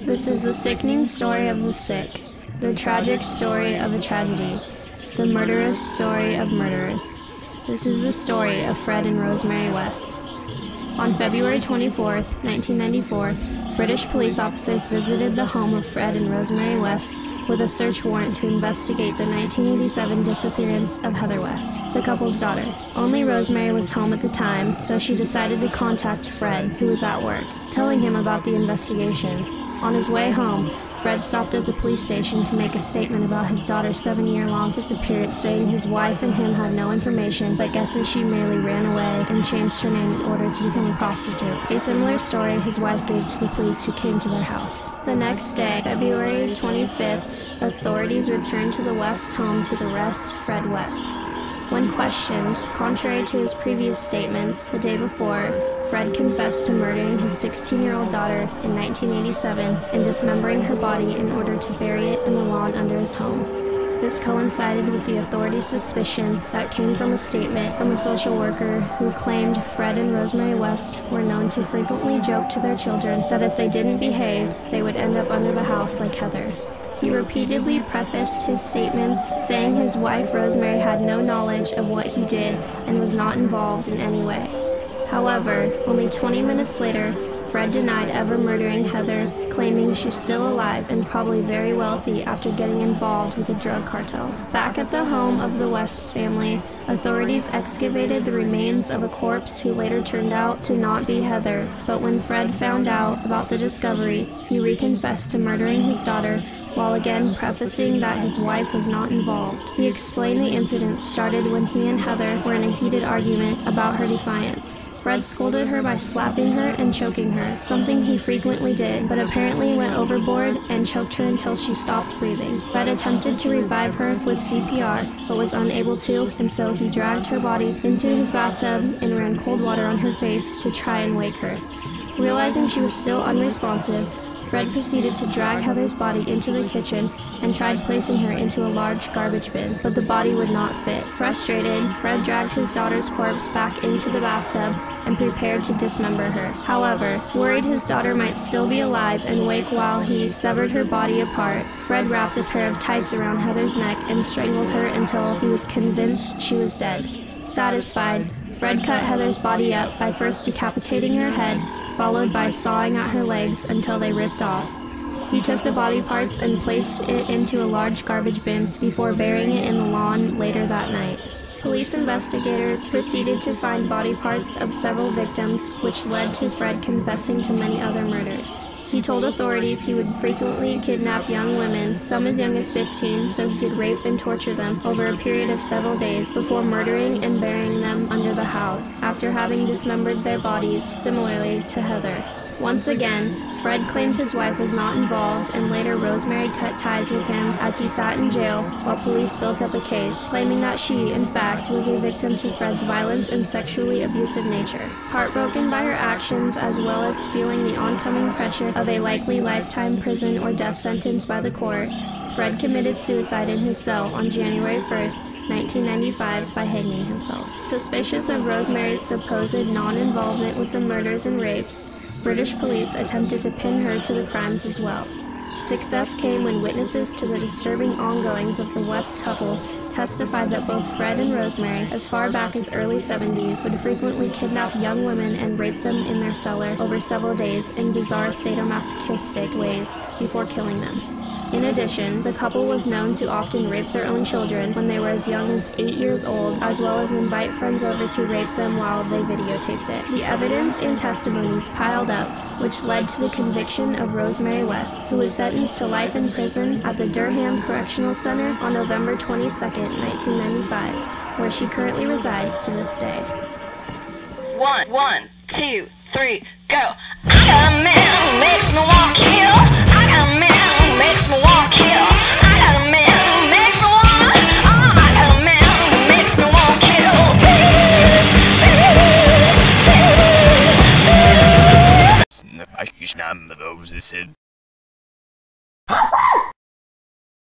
This is the sickening story of the sick, the tragic story of a tragedy, the murderous story of murderers. This is the story of Fred and Rosemary West. On February 24, 1994, British police officers visited the home of Fred and Rosemary West with a search warrant to investigate the 1987 disappearance of Heather West, the couple's daughter. Only Rosemary was home at the time, so she decided to contact Fred, who was at work, telling him about the investigation. On his way home, Fred stopped at the police station to make a statement about his daughter's 7-year-long disappearance, saying his wife and him had no information, but guesses she merely ran away and changed her name in order to become a prostitute. A similar story his wife gave to the police who came to their house. The next day, February 25th, authorities returned to the West's home to arrest Fred West. When questioned, contrary to his previous statements the day before, Fred confessed to murdering his 16-year-old daughter in 1987 and dismembering her body in order to bury it in the lawn under his home. This coincided with the authorities' suspicion that came from a statement from a social worker who claimed Fred and Rosemary West were known to frequently joke to their children that if they didn't behave, they would end up under the house like Heather. He repeatedly prefaced his statements, saying his wife Rosemary had no knowledge of what he did and was not involved in any way. However, only 20 minutes later, Fred denied ever murdering Heather, claiming she's still alive and probably very wealthy after getting involved with a drug cartel. Back at the home of the West family, authorities excavated the remains of a corpse who later turned out to not be Heather, but when Fred found out about the discovery, he reconfessed to murdering his daughter, while again prefacing that his wife was not involved. He explained the incident started when he and Heather were in a heated argument about her defiance. Fred scolded her by slapping her and choking her, something he frequently did, but apparently went overboard and choked her until she stopped breathing. Fred attempted to revive her with CPR, but was unable to, and so he dragged her body into his bathtub and ran cold water on her face to try and wake her. Realizing she was still unresponsive, Fred proceeded to drag Heather's body into the kitchen and tried placing her into a large garbage bin, but the body would not fit. Frustrated, Fred dragged his daughter's corpse back into the bathtub and prepared to dismember her. However, worried his daughter might still be alive and wake while he severed her body apart, Fred wrapped a pair of tights around Heather's neck and strangled her until he was convinced she was dead. Satisfied, Fred cut Heather's body up by first decapitating her head, followed by sawing at her legs until they ripped off. He took the body parts and placed it into a large garbage bin before burying it in the lawn later that night. Police investigators proceeded to find body parts of several victims, which led to Fred confessing to many other murders. He told authorities he would frequently kidnap young women, some as young as 15, so he could rape and torture them over a period of several days before murdering and burying them under the house, after having dismembered their bodies, similarly to Heather. Once again, Fred claimed his wife was not involved, and later Rosemary cut ties with him as he sat in jail while police built up a case, claiming that she, in fact, was a victim to Fred's violence and sexually abusive nature. Heartbroken by her actions, as well as feeling the oncoming pressure of a likely lifetime prison or death sentence by the court, Fred committed suicide in his cell on January 1st, 1995 by hanging himself. Suspicious of Rosemary's supposed non-involvement with the murders and rapes, British police attempted to pin her to the crimes as well. Success came when witnesses to the disturbing ongoings of the West couple testified that both Fred and Rosemary, as far back as early 70s, would frequently kidnap young women and rape them in their cellar over several days in bizarre sadomasochistic ways before killing them. In addition, the couple was known to often rape their own children when they were as young as 8 years old, as well as invite friends over to rape them while they videotaped it. The evidence and testimonies piled up, which led to the conviction of Rosemary West, who was sentenced to life in prison at the Durham Correctional Center on November 22, 1995, where she currently resides to this day. One, two, three, go! I got a man who makes me want to kill. I got a man who makes me want to kill. I got a man who makes me want. Oh, I got a man who makes me want to kill. Please, please, please, please. I